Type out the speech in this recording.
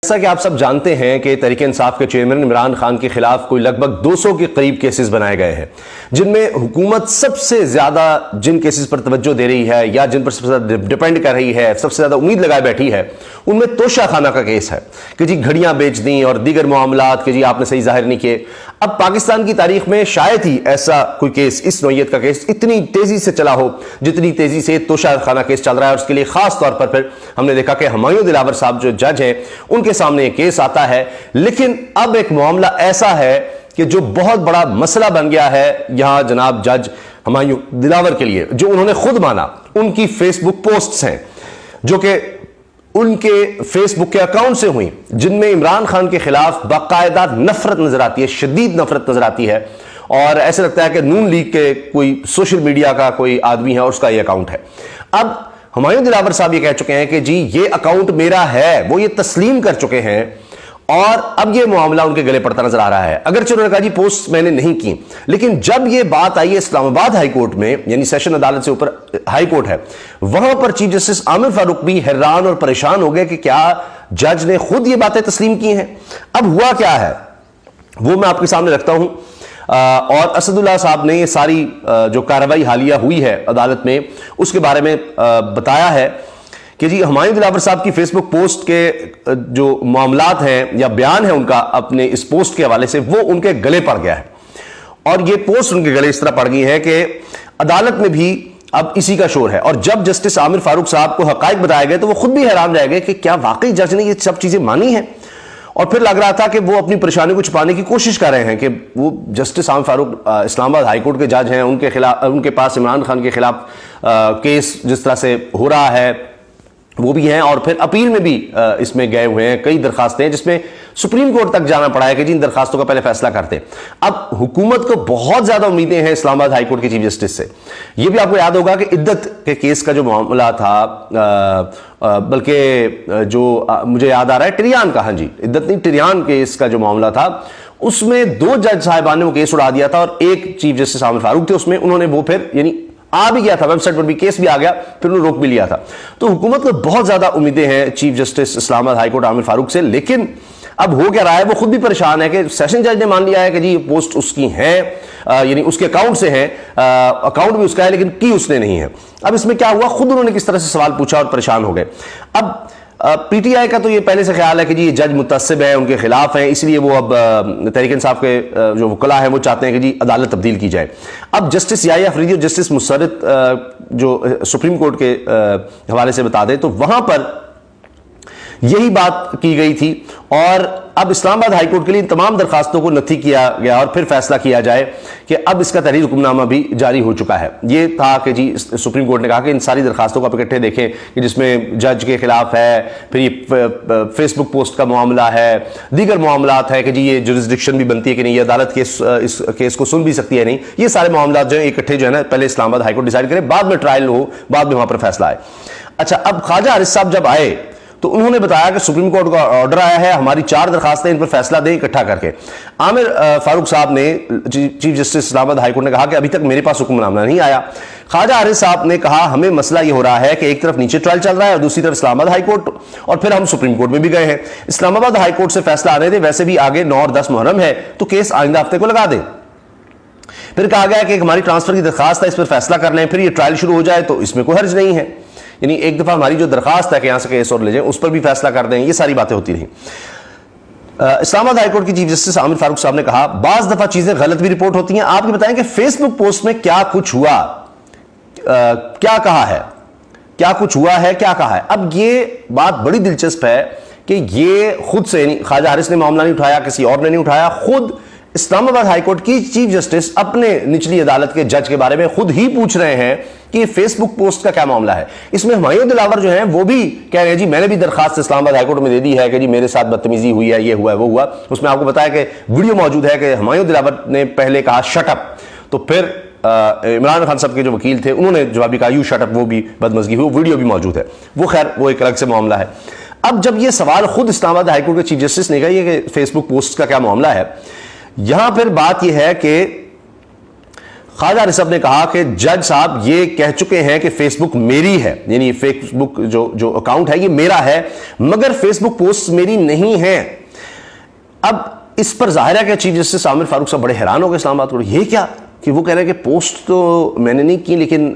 جیسا کہ آپ سب جانتے ہیں کہ تحریک انصاف کے چیئرمین عمران خان کے خلاف کوئی لگ بھگ 200 کے قریب کیسز بنائے گئے ہیں، جن میں حکومت سب سے زیادہ جن کیسز پر توجہ دے رہی ہے یا جن پر سب سے زیادہ ڈیپینڈ کر رہی ہے، سب سے زیادہ امید لگائے بیٹھی ہے، ان میں توشہ خانہ کا کیس ہے کہ جی گھڑیاں بیچ دیں اور دیگر معاملات کہ جی آپ نے صحیح ظاہر نہیں کیے۔ اب پاکستان کی تاریخ میں شاید ہی ایسا کوئی کیس، اس نوعیت کا کیس اتنی تیزی سے چلا ہو جتنی تیزی سے توشہ خانہ کیس چل رہا ہے، اور اس کے لیے خاص طور پر پھر ہم نے دیکھا کہ ہمایوں دلاور صاحب جو جج ہیں ان کے سامنے ایک کیس آتا ہے۔ لیکن اب ایک معاملہ ایسا ہے کہ جو بہت بڑا مسئلہ بن گیا ہے یہاں جناب جج ہمایوں دلاور کے لیے، جو انہوں نے خود مانا، ان کی فیس بک پوسٹس ہیں جو کہ ان کے فیس بک کے اکاؤنٹ سے ہوئیں، جن میں عمران خان کے خلاف باقاعدہ نفرت نظر آتی ہے، شدید نفرت نظر آتی ہے، اور ایسے لگتا ہے کہ نون لیگ کے کوئی سوشل میڈیا کا کوئی آدمی ہے اور اس کا یہ اکاؤنٹ ہے۔ اب ہمایوں دلاور صاحب یہ کہہ چکے ہیں کہ جی یہ اکاؤنٹ میرا ہے، وہ یہ تسلیم کر چکے ہیں، اور اب یہ معاملہ ان کے گلے پڑتا نظر آ رہا ہے۔ اگرچہ انہوں نے کہا جی پوسٹ میں نے نہیں کی، لیکن جب یہ بات آئی ہے اسلام آباد ہائی کورٹ میں، یعنی سیشن عدالت سے اوپر ہائی کورٹ ہے، وہاں پر چیف جسٹس عامر فاروق بھی حیران اور پریشان ہو گئے کہ کیا جج نے خود یہ باتیں تسلیم کی ہیں۔ اب ہوا کیا ہے وہ میں آپ کے سامنے رکھتا ہوں، اور اسد اللہ صاحب نے یہ ساری جو کارروائی حالیہ ہوئی ہے عدالت میں اس کے بارے میں بتایا ہے کہ جی ہمایوں دلاور صاحب کی فیس بک پوسٹ کے جو معاملات ہیں یا بیان ہے ان کا اپنے اس پوسٹ کے حوالے سے، وہ ان کے گلے پڑ گیا ہے، اور یہ پوسٹ ان کے گلے اس طرح پڑ گئی ہے کہ عدالت میں بھی اب اسی کا شور ہے۔ اور جب جسٹس عامر فاروق صاحب کو حقائق بتائے گئے تو وہ خود بھی حیران رہ گئے کہ کیا واقعی جج نے یہ سب چیزیں مانی ہیں، اور پھر لگ رہا تھا کہ وہ اپنی پریشانی کو چھپانے کی کوشش کر رہے ہیں کہ وہ جسٹس عامر فاروق اسلام آباد ہائی کورٹ کے جج ہیں، ان کے پاس عمران خان کے خلاف کیس جس طرح سے ہو رہا ہے وہ بھی ہیں، اور پھر اپیل میں بھی اس میں گئے ہوئے ہیں، کئی درخواستیں ہیں جس میں سپریم کورٹ تک جانا پڑا ہے کہ جی ان درخواستوں کا پہلے فیصلہ کرتے۔ اب حکومت کو بہت زیادہ امیدیں ہیں اسلام آباد ہائی کورٹ کے چیف جسٹس سے۔ یہ بھی آپ کو یاد ہوگا کہ عدت کے کیس کا جو معاملہ تھا، بلکہ جو مجھے یاد آ رہا ہے ٹریان کا، ہاں جی عدت نہیں ٹریان کیس کا جو معاملہ تھا، اس میں 2 جج صاحبان نے وہ کیس اڑا دیا تھا، اور ایک چیف جسٹس عامر فاروق تھے، اس میں انہوں نے وہ پھر یعنی آ بھی گیا تھا، ویب سائٹ پر بھی کیس بھی آ گیا، پھر انہوں نے روک بھی لیا تھا۔ تو حکومت کو بہت زیادہ امیدیں ہیں چیف جسٹس اسلام آباد ہائی کورٹ عامر فاروق سے، لیکن اب ہو کیا رہا ہے وہ خود بھی پریشان ہے کہ سیشن جج نے مان لیا ہے کہ جی یہ پوسٹ اس کی ہیں، یعنی اس کے اکاؤنٹ سے ہیں، اکاؤنٹ بھی اس کا ہے لیکن کی اس نے نہیں ہے۔ اب اس میں کیا ہوا، خود انہوں نے کس طرح سے سوال پوچھا اور پریشان ہو گئے۔ اب پی ٹی آئی کا تو یہ پہلے سے خیال ہے کہ جی یہ جج متعصب ہے، ان کے خلاف ہیں، اس لیے وہ اب تحریک انصاف کے جو وکلاء ہیں وہ چاہتے ہیں کہ جی عدالت تبدیل کی جائے۔ اب جسٹس یحییٰ افریدی اور جسٹس مسرت جو سپریم کورٹ کے حوالے سے بتا دیں تو وہاں پر یہی بات کی گئی تھی، اور اب اسلام آباد ہائی کورٹ کے لیے تمام درخواستوں کو نتھی کیا گیا اور پھر فیصلہ کیا جائے کہ اب اس کا تحریر حکم نامہ بھی جاری ہو چکا ہے۔ یہ تھا کہ جی سپریم کورٹ نے کہا کہ ان ساری درخواستوں کو آپ اکٹھے دیکھیں کہ جس میں جج کے خلاف ہے، پھر یہ فیس بک پوسٹ کا معاملہ ہے، دیگر معاملات ہے کہ جی یہ جورسڈکشن بھی بنتی ہے کہ نہیں، یہ عدالت اس کیس کو سن بھی سکتی ہے نہیں، یہ سارے معاملات جو ہیں اکٹھے جو ہے نا پہلے اسلام آباد ہائی کورٹ ڈیسائیڈ کرے، بعد میں ٹرائل ہو، بعد میں وہاں پر فیصلہ آئے۔ اچھا اب خواجہ حارث صاحب جب آئے تو انہوں نے بتایا کہ سپریم کورٹ کا آرڈر آیا ہے، ہماری 4 درخواستیں، ان پر فیصلہ دیں اکٹھا کر کے۔ عامر فاروق صاحب نے، چیف جسٹس اسلام آباد ہائی کورٹ نے کہا کہ ابھی تک میرے پاس حکم نامہ نہیں آیا۔ خواجہ حارث صاحب نے کہا ہمیں مسئلہ یہ ہو رہا ہے کہ ایک طرف نیچے ٹرائل چل رہا ہے اور دوسری طرف اسلام آباد ہائی کورٹ، اور پھر ہم سپریم کورٹ میں بھی گئے ہیں، اسلام آباد ہائی کورٹ سے فیصلہ آنے دیں، ویسے بھی آگے 9 اور 10 محرم ہے تو کیس آئندہ ہفتے کو لگا دیں۔ پھر کہا گیا کہ ہماری ٹرانسفر کی درخواست ہے، اس پر فیصلہ کر لیں، پھر یہ ٹرائل شروع ہو جائے تو اس میں کوئی حرج نہیں ہے، یعنی ایک دفعہ ہماری جو درخواست ہے کہ یہاں سے کیس اور لے جائیں اس پر بھی فیصلہ کر دیں، یہ ساری باتیں ہوتی رہیں۔ اسلام آباد ہائی کورٹ کی چیف جسٹس عامر فاروق صاحب نے کہا بعض دفعہ چیزیں غلط بھی رپورٹ ہوتی ہیں، آپ یہ بتائیں کہ فیس بک پوسٹ میں کیا کچھ ہوا، کیا کہا ہے، کیا کچھ ہوا ہے، کیا کہا ہے۔ اب یہ بات بڑی دلچسپ ہے کہ یہ خود سے، یعنی خواجہ حارث نے معاملہ نہیں اٹھایا، کسی اور نے نہیں اٹھایا، خود اسلام آباد ہائی کورٹ کی چیف جسٹس اپنے نچلی عدالت کے جج کے بارے میں خود ہی پوچھ رہے ہیں کہ یہ فیس بک پوسٹ کا کیا معاملہ ہے۔ اس میں ہمایوں دلاور جو ہیں وہ بھی کہہ رہے ہیں جی میں نے بھی درخواست اسلام آباد ہائی کورٹ میں دے دی ہے کہ جی میرے ساتھ بدتمیزی ہوئی ہے، یہ ہوا ہے، وہ ہوا۔ اس میں آپ کو بتایا کہ ویڈیو موجود ہے کہ ہمایوں دلاور نے پہلے کہا شٹ اپ، تو پھر عمران خان صاحب کے جو وکیل تھے انہوں نے جوابی کہا یو شٹ اپ، وہ بھی بدمزگی ہوئی، ویڈیو بھی موجود ہے، وہ خیر وہ ایک الگ سے معاملہ ہے۔ اب جب یہ سوال خود اسلام آباد ہائی کورٹ کے چیف جسٹس نے کہا یہ کہ فیس بک پوسٹ کا کیا معاملہ ہے، یہاں پھر بات یہ ہے کہ خواجہ رسب نے کہا کہ جج صاحب یہ کہہ چکے ہیں کہ فیس بک میری ہے، یعنی فیس بک جو اکاؤنٹ ہے یہ میرا ہے، مگر فیس بک پوسٹ میری نہیں ہے۔ اب اس پر ظاہر ہے کہ چیف جسٹس عامر فاروق صاحب بڑے حیران ہو گئے اسلام آباد کو، یہ کیا کہ وہ کہہ رہے ہیں کہ پوسٹ تو میں نے نہیں کی لیکن